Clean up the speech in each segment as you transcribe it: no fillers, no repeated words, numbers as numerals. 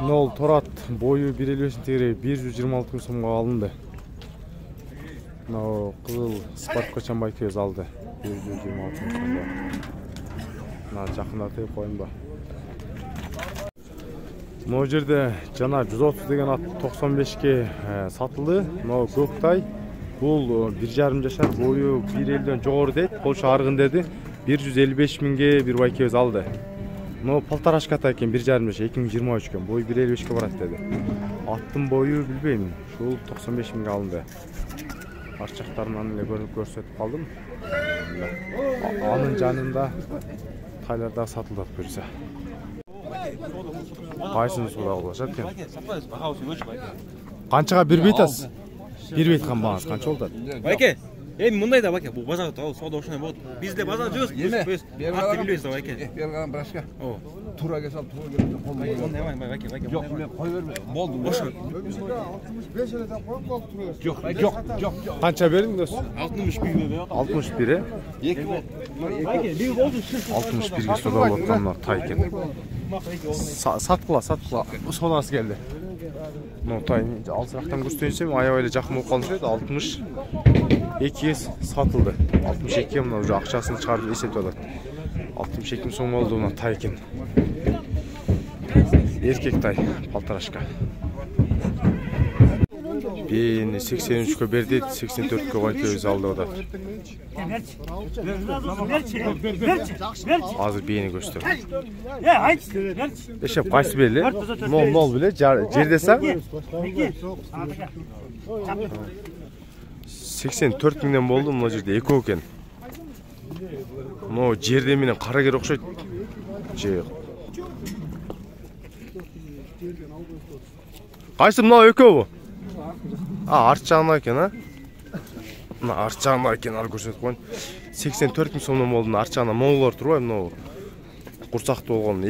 Нол Торат бою 1.50 тегере 126 миң сомго алынды. Мына кызыл Спарт Кочанбай көз алды. 126 миң сомго. Мына жакындатып коюмба. Мына жерде жана 130 деген ат 95ке сатылды. Мына Көктай бул 1,5 жашар, бою 1.50ден жогору дейт. Колшу аргын деди. 155 миңге бир бай көз алды. Но полторашка экен 1,5 жаш 2023 экен. Бою 1.55ке барат деди. Аттын бою билбейм. Ушул 95 миңге алынды. Арчактарынан эле көрсөтүп калдым. Анын жанында тайларда сатылат берсе. Кайсын суда болушат экен? Канчага бербейт атасыз? Бербейт калбаңыз, канча болду? Байке, мындай да байке, бул базар сауда ошондой болот. Бизде базар жок, биз атты билбейбиз да байке. Берган брашка. Тура кесал, тура келип колдон. Байке. Жок, мен кой берме. Болду, ошо. 65 эледен коюп болуп тура. Жок. Канча бердиңиз? 61 61. 2 болду. Байке, бир болду. 61ге суда болуп аткандар тай экен. Саткыла. Сонасы келди. Ну тай алсырактан көрсөтсөм аябай эле жакын болуп калышы еді. 62ге сатылды. 62 мына уже акчасын чыгарып эсептеп атат. 62 миң сом болду мына тай экен. Эркек тай, полторашка. Бени 83кө берди, 84кө байкөбүз алды атат. Азыр бени көчтүр. Эшеп кайсы беле? 0 беле жердесең? 84 миңден болду, мына жерде экөө экен. Но жерде менен кара кер окшойт. Кайсы мына экөө? Арт жагында экен, Мына арт жагында экен, ар көрсөтүп коюн. 84 миң сомдон болду, арт жагында моңолор турбайбы, мына курсакты болгон.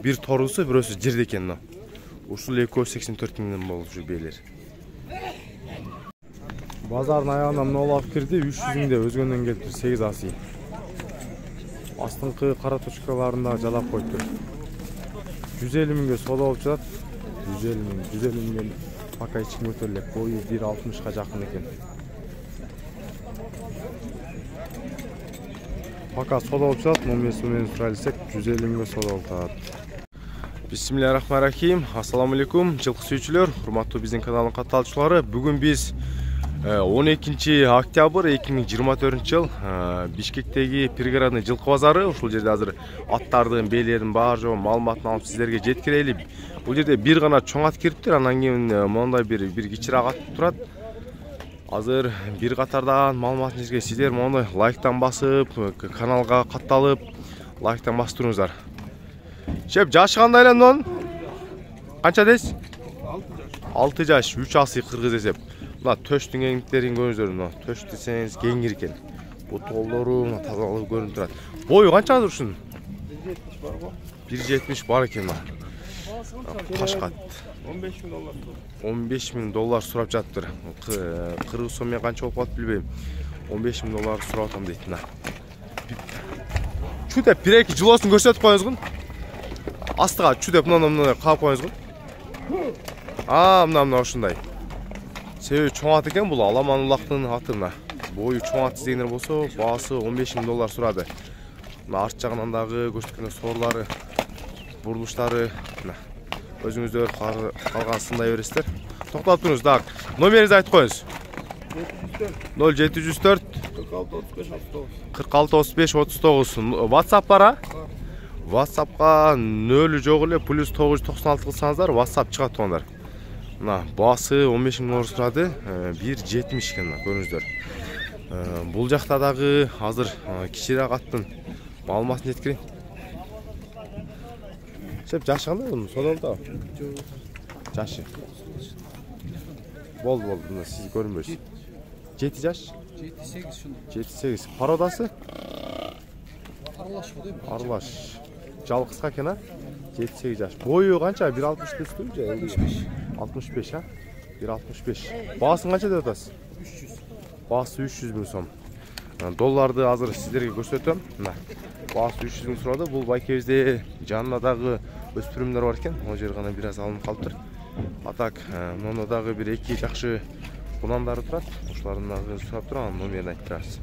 Бир торусу, бирөөсү жерде экен. Ушул экөө 84 миңден болду ушу бейлер. Базардын аягына мына алып кирди, 300 миңде өзгөндөн келиптир, 8 асый. Астыңкы кара точкаларында жалап коюптур. 150 миңге сода болуп жатат. 150 миңден пока ичим өтөлөк. Бою 1.60га жакын экен. Пока сода болуп жатат, менен сурайласак 150 миңге сода болуп жатат. Бисмиллахиррахманиррахим. Ассаламу алейкум, жылкы сүйүүчүлөр, урматтуу биздин каналдын катталуучулары. Бүгүн биз 12 октябрь 2024 жыл Бишкектеги пригородный жылкы базары. Ушул жерде азыр аттардын, бээлердин баары жоон маалыматын алып сиздерге жеткирели. Бул жерде бир гана чоң ат кириптир, анан кийин мондай бир кичираак ат турат. Азыр бир катардан маалыматын жерге сиздер мондай лайктан басып, каналга катталып, лайктан басып туруңуздар. Шеп, жашы кандай эле мунун? Канча дейсиз? 6 жаш, 3 асый кыргыз эсеп. Мына төштүн кеңдиктерин көрүңүздөр, мына төш десеңиз кеңир экен. Бут колдору мына тазалыгы көрүнүп турат. Бою канча азыр ушунун? 1.70 бар экен мына. Ташкат. 15 миң доллар сурап жатыптыр. Кыргыз соммен канча болуп калат билбейм. 15 миң доллар сурап атам дейт мына. Чү деп бир-эки жылоосун көрсөтүп коюңузгун. Астыга чү деп мына каап коюңузгун. Мына ушундай. Себеби чоң ат экен, бул Аламан улактын аты мына. Бою чоң ат издегендер болсо, баасы 15 миң доллар сурады. Мына арт жагынан дагы көрсөткөн сорлары, бурулуштары мына. Өзүңүздөр калган сындай бересиздер. Токтоп туруңуз, так. Номеринизди айтып коюңуз. 0704 46 35 39. WhatsApp бар, WhatsAppка нөлү жок эле +996 кылсаңыздар, WhatsApp чыгат тоңдар. Мына баасы 15 миң доллар сурады, 1.70 экен, көрүңүздөр. Бул жакта дагы азыр кичираак аттын маалыматын жеткирейин. Шеп, жашы кандай болду? Сода болду? Жашы. Болду, мына сиз көрүнбөйсүз. 7 жаш? 7-8 шуну. 7-8. Породасы? Аралаш дейм. Аралаш. Жалгызга экен, 7-8 жаш. Бою канча? 1.60 түстүбү же? 65, 1.65. Баасын канча деп атасыз? 300. Баасы 300 миң сом. Долларды азыр сиздерге көрсөтөм. Мына. Баасы 300 миң сурады. Бул байкебизде жанына дагы өспүрүмдөр бар экен. Ол жер гана бир аз алынып калыптыр. Атак, мына дагы бир эки жакшы кунандары турат. Ошолордун дагы сурап турам, номерин айтып турабыз.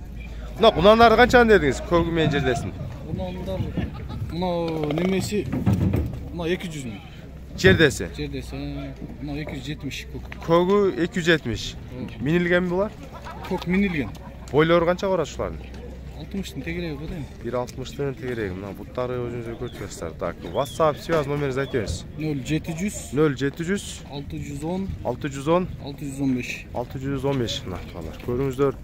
Мына кунандарды канчаны дедиңиз? Көгү менен жердесин. Мына немеси мына 200 миң. Жердеси. Мына 270 көк. Көгү 270. Минилген булар? Көк минилген. Бойлору канча барат ушулардын? 60-тын тегереги кодайм. 1.60-тын тегереги. Мына буттары өзүңүздөр көрүп Так, WhatsApp связь номеринизди айтып бериңиз. 0700 0700 610 610 615. 615 накталар. Көрүңүздөр.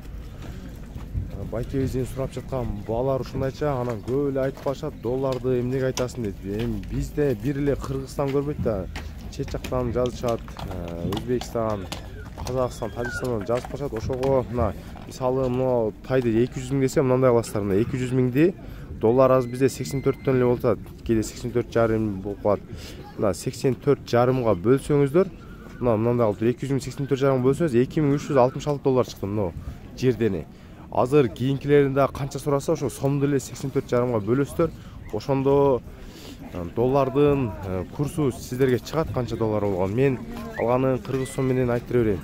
Байкебиздин сурап жаткан баалар ушундайча, анан көп эле айтып калышат, долларды эмнеге айтасың дейт. Эми бизде бир эле Кыргызстан көрбөйт да, чет жактан жазышат, Өзбекстан, Казакстан, Тажикстандан жазып калышат. Ошого мына мисалы мына тайды 200 миң десе, мындай аласыздар. Мына 200 миңди доллар аз бизде 84төн эле болот. Кээде 84,5 болуп калат. Мына 84,5га бөлсөңүздөр, мындай калыптыр. 200 миң 84,5 бөлсөңүз 2366 доллар чыкты мына жердени. Азыр кийинкилеринде канча сураса, ошо сомду эле 84,5га бөлөсүздөр. Ошондо доллардын курсу сиздерге чыгат, канча доллар болгон. Мен алганын кыргыз сом менен айтып берейин.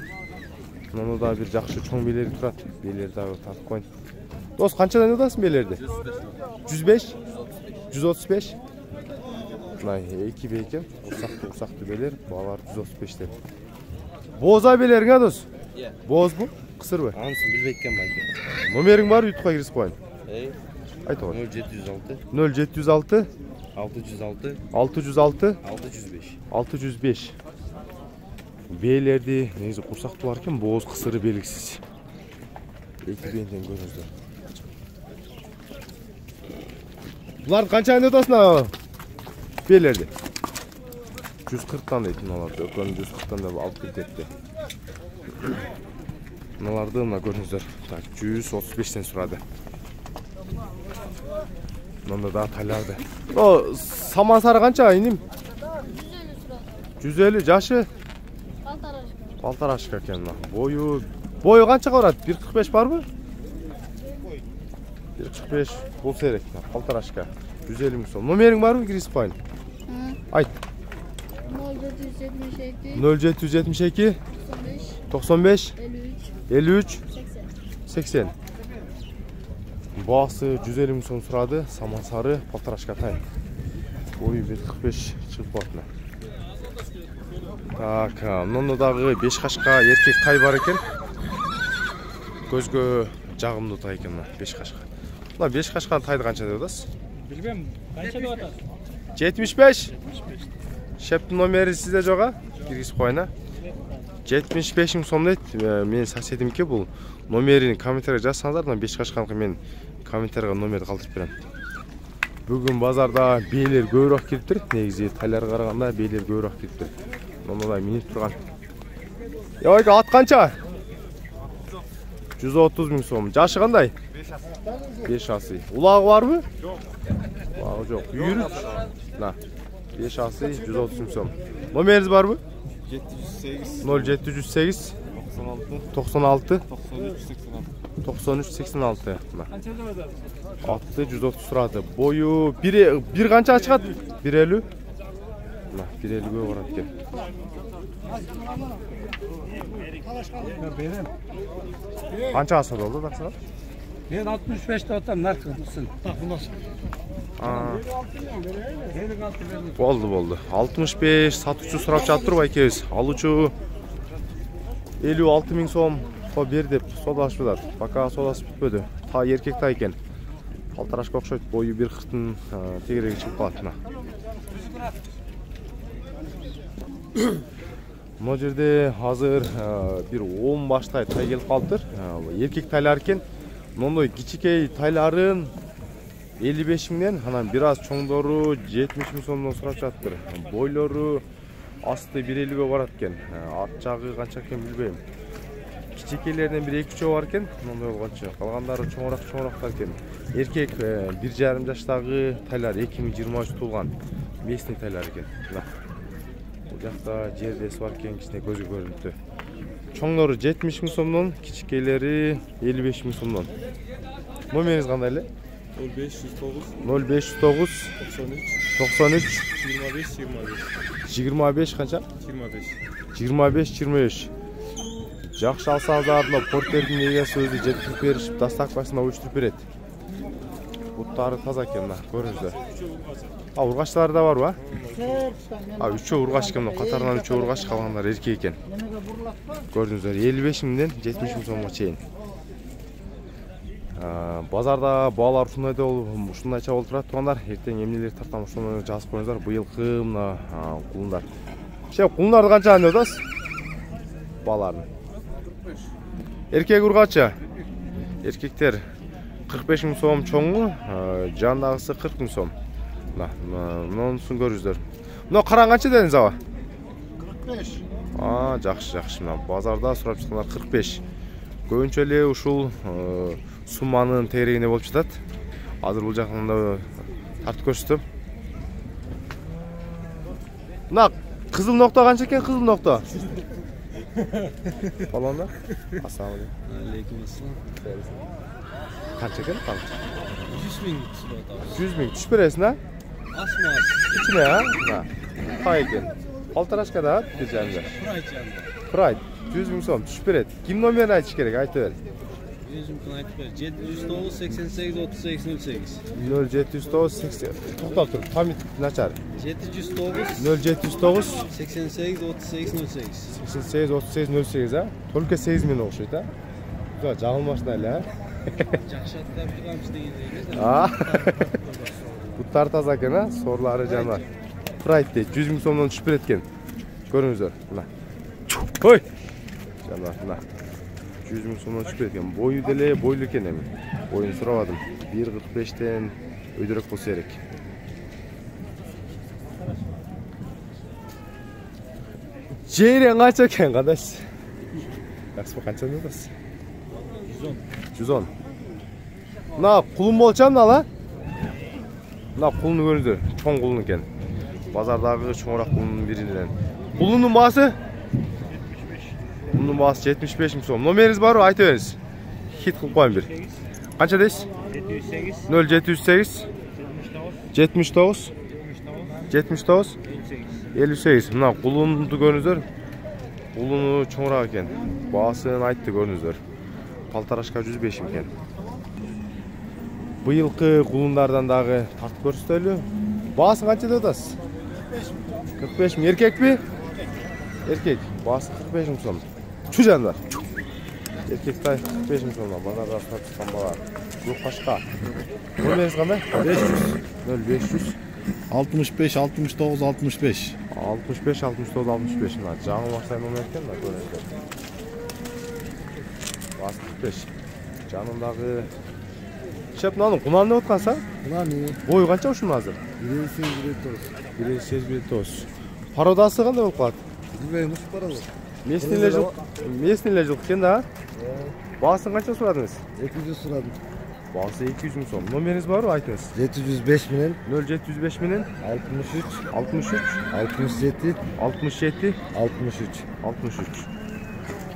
Мына да бир жакшы чоң белери турат. Белери дагы тартып коюн. Дос, канчадан атасың белерди? 105, 135. Мына эки бейкен, урсактуу белер, баалар 135тен. Бооза белериң, дос? Бооз бу? Кысырбы? Анысын билбей экен байке. Номериң бар, ютка киргизип коюн. Айт ой. 0706 0706 606 606 605. 605. Бейлерди негизи курсактуулар экен, бооз кысыры белгисиз. Эки бейден көрүңүздөр. Булар канчаны атасың? Бейлерди 140тан дейт мыналарды. Өкөнү 140тан деп алып кетти. Мыналарды мына көрүңүздөр. Так, 135тен сурады. Мында да таларды. О, самансары канча иним? 150 жашы? Балтарашка экен мына. Бою канча барат? 1.45 барбы? 1.45 болсо керек. Балтарашка. 150 миң сом. Номериң барбы? Киргизип коюн. Айт. 0772 95 53 80. Баасы 150 миң сом сурады. Самансары Балтарашка тай. Бою 1.45 чыгып калат. Так, мында дагы 5 кашка эркек тай бар экен. Көзгө жагымдуу тай экен мына 5 кашка. Мына 5 кашканын тайды канча деп атасыз? Билбем, канча деп атасыз? 75. Шептин номери сизде жок, киргизип коюн. 75 миң сом дейт. Менин соседимки бул. Номерин комментарийге жазсаңыздар, мына 5 кашканыкы мен комментарийге номерди калтырып берем. Бүгүн базарда бейлер көбүрөөк кириптир. Негизи тайларга караганда бейлер көбүрөөк кириптир. Мына минип турган. Ойга ат канча? 130 миң сом. Жашы кандай? 5 асый. Улагы барбы? Жок. Улагы жок. Үйүрүк. Мына 5 асый 130 миң сом. Номериңиз барбы? 708 0708 96 96 93 86. 93 86. Атты 130 турады. Бою бир канча чыгат? 150. Мына 150гө барат экен. Канча аса болду таксага? Мен 65 деп атам, наркысын. Так, мынасы. Болду. 65 сатуучу сурап жатыр байкебиз. Алуучу 56 миң сом по бер деп содалашып жатат. Пока содасы бүтпөдү. Та эркек та экен. Балтарашка окшойт. Бою 1.40тын тегереги чыгып калат мына. Мына жерде азыр бир 10 баштай тай келип калыптыр. Эркек тайлар экен. Мондой кичикей тайларын 55 миңден, анан бир аз чоңдору 70 миң сомдон сурап жатыр. Бойлору асты 150гө барат экен. Ат жагы канча экен билбейм. Кичикейлерден бир 2-3 бар экен. Мондой болгончо. Калгандары чоңураактар экен. Эркек 1,5 жаштагы тайлар 2023 туулган. Местный тайлар экен. Бул жакта жердеси бар экен, кичине көзгө көрүнүптү. Чоңдору 70 миң сомдон, кичикейлери 55 миң сомдон. Номериңиз кандай эле? 0509 93 25 qancha? 25. Жақсы алсаңыз артына портердің егесі өзі жеткізіп берішіп, доставкасына өштіріп береді. Бұттары таза екен, көріңіздер. Ұрғаштары да бар ба? Үшеу ұрғаш екен, қатарынан үшеу ұрғаш, қалғандар еркек екен. Көріңіздер, 55 мыңнан 70 мың сомға чейін. Базарда балалар ушундайча болуп турат тугандар. Эртең эмнелер тартам ошону жазып коюңуздар. Быйылкы мына кулундар. Кулундарды канча деп атасыз? Балалардын. Эркек ургачы. Эркектер 45 мың сом чоңу, жандагысы 40 мың сом. Мунусун көрүңүздөр. Мына караң канча дедиңиз аба? 45. Жакшы. Мына базарда сурап жаткандар 45. Көбүнчө эле ушул сумманын тегерегине болуп жатат. Азыр бул жакында тартып көрсөтөм. Мына кызыл нокто канча экен, кызыл нокто? Балондар? Ассалам алейкум. Канча экен? 100 миң түсіп атабыз. 100 миң түшүп бересиң, а? Асмас. İçine ha? Kay eкен. Paltaraşka da bir canlı. Pride. 100 ming so'm tushib beradi. Kim nomerini aytish kerak? Aytib ber. O'zimni aytib ber. 709 88 38 08. 0709 80. To'xtab tur. Pamit nachar. 709 0709 88 38 08. 88 38 08 ha? Только 8 ming o'xshaydi ha? Juda jag'ilmasdan hali ha? Yaxshi atab turamiz degan. Ha? Butlar toza ekan ha? So'rlari janob. Pride deydi. 100 ming so'mdan tushib beradi ekan. Ko'ringizlar. Mana. Hoy! Janob, mana. 100 ming so'mdan tushib beradi ekan. Bo'yi dele bo'yli ekan ham. Bo'yini so'ravadim. 1.45 dan o'ydiroq bo'lsa kerak. Jeri qancha ekan, qardash? Yaxshi qancha dedingiz? 110. Mana qulun bo'lchamda la? Mana qulunni ko'ringizlar. Cho'ng qulun ekan. Bozordagi cho'ngroq qulunning biridan. Qulunning bahsi? Qulunning bahsi 75 ming so'm. Nomeringiz bormi? Aytib beringiz. Hit qilib qo'ying bir. Qancha deysiz? 0708 79 79 58. Mana qulunni ko'ringizlar. Quluni cho'ngroq ekan. Bahsini aytdi ko'ringizlar. Paltarashka 105 ekan. Bıyılkı kulunlardan dağı tartıp görüstölü. Bağısı kaçta da odasız? 45 mi? Erkek mi? Erkek. Bağısı 45 mi son? Şu canlar. Erkek tay 45 mi son? Bazarda tartışkan bağlar. Yok başka. Nomeriz kanday? 500. 0500 65 69 65. 65 69 65. Canı varsa nomerken de böyle. Bağısı 45. Canındağı Şep nanın kunanı otkansa? Kunani. Boyu kança uşun hazır? 1.8 Parodası kanda olup kalat? Bilmeymiş paralı. Mesniyle жылk ken da? Bağısın kança suradınız? 200 suradım. Bağısı 200 ming so'm. Nomeriniz var mı aytınız? 705 minin. 0705 minin 63 67 67 63.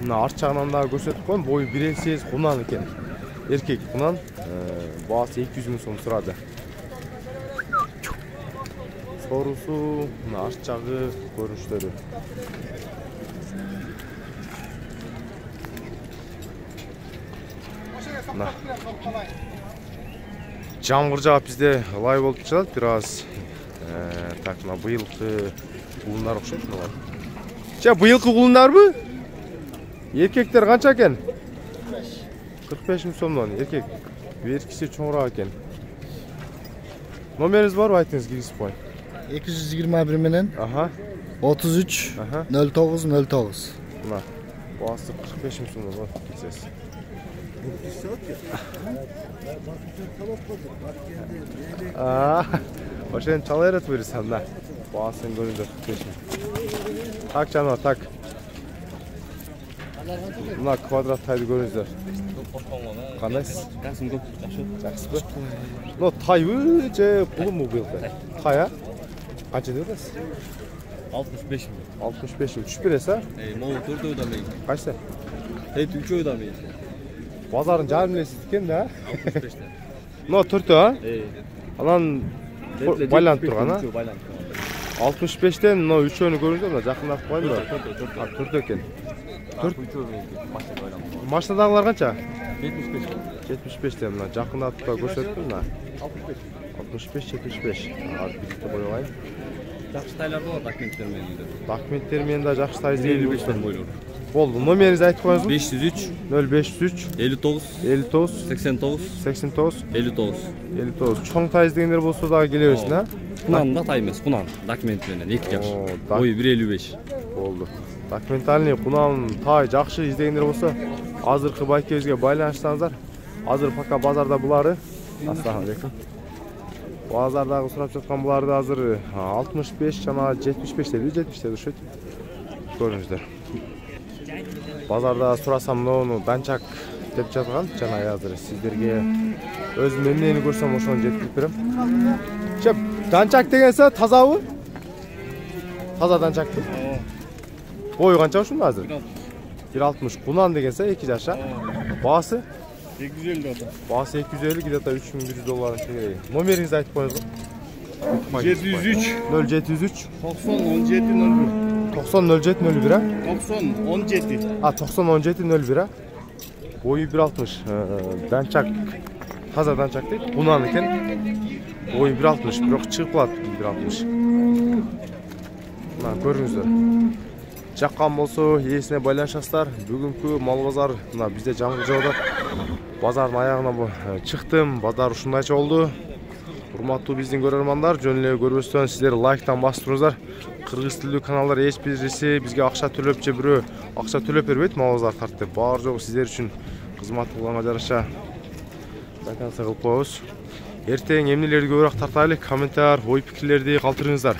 Mına art жағынан da көрсөтүп коyun. Boyu 1.8 kunan eken. Erkek kunan. Bağısı 200 ming so'm surады. Sorusu, art жағы көрүнүштөрү. Жамгыр жаап бизде лай болуп жатат бир аз. Так, мына быйылкы кулундар окшойт мына. Быйылкы кулундарбы? Эркектер канча экен? 45 миң сомдон эркек. Беркиси чоңураак экен. Номерiniz бар, айтыңыз киргизип коюн. 221 minin. 33 09 09. Мына басы 45 миң сомдон бар, келсеңиз. Ошен чала берет буйрсам да. Басын көрүндүр 45 миң. Так жана, так. Мына квадрат тайды көрүңүздөр. Кандайсыз? Касым көп, жакшыбы? Но тайбы же пулумбу быйылкы? Тая? Канча деп атасыз? 65 миң. 65 миң. Түшүп бересиз, а? Могу 4 да мейли. Кайсы? 3 да мейли. Базарын жарым элесиз экен да? 65 да. Мына 4-тө, а? Анан байланып турган, а? 65-тен мына 3-өнү көрүңүздөр, мына жакындатып коеюн да. 4 экен. 4 машинадагылар канча? 75-тен мына жакындатып да көрсөттүм мына. 65-75. Бирикти коюп коеюн. Жакшы тайлар бар документтер менен. Документтер менен да жакшы тайзы 55 бойлор. Болду. Номериңизди айтып коюңузбу? 503 0503 59 59 89 89 59. 59. Чоң тайыз дегендер болсо дагы келе берсин, а? Кунан да тай эмес, кунан документ менен 2 жаш. О, Бою 1.55. Болду. Документальный кунан тай жакшы издегендер болсо, азыркы байкебизге байланышсаңыздар. Азыр пока базарда булары. Ассаламу алейкум. Базардагы сурап жаткан буларды азыр 65 жана 75 деди, 70 деди ошойт. Көрүңүздөр. Базарда сурасам муну данчак деп жаткан, жана азыр сиздерге өзүм эмнени көрсөм ошону жеткирип берем. Чеп, данчак дегенсе тазабы? Таза данчакпы? Бою канча ушунда азыр? 1.60. Кунан дегенсе 2 жаша. Баасы 250 ата. Баасы 250, где-то $3.100 тегерей. Номериңизди айтып коюңуз. 703 0703 90 17 01. 90 07 01, а? 90 17. 90 17 01, а? Бою 1.60. Данчак, таза данчак дейт. Кунан экен. Бою 1.60, бирок чыгып калат 1.60. Мына көрүңүздөр. Жаккан болсо ээсине байланышасыздар. Бүгүнкү мал базар мына бизде жамгыр жауда. Базардын аягына чыктым. Базар ушундайча болду. Урматтуу биздин көрөрмандар, жөн эле көрбөстөн сиздер лайктан басып туруңуздар. Кыргыз тилдүү каналдар эч бириси бизге акча төлөп же бирөө акча төлөп бербейт мал базар тартып. Баары жогу сиздер үчүн кызмат кылганга жараша кайтанса кылып коебуз. Эртең эмнелерди көбүрөөк тартайлык, комментарий, ой пикирлерди калтырыңыздар.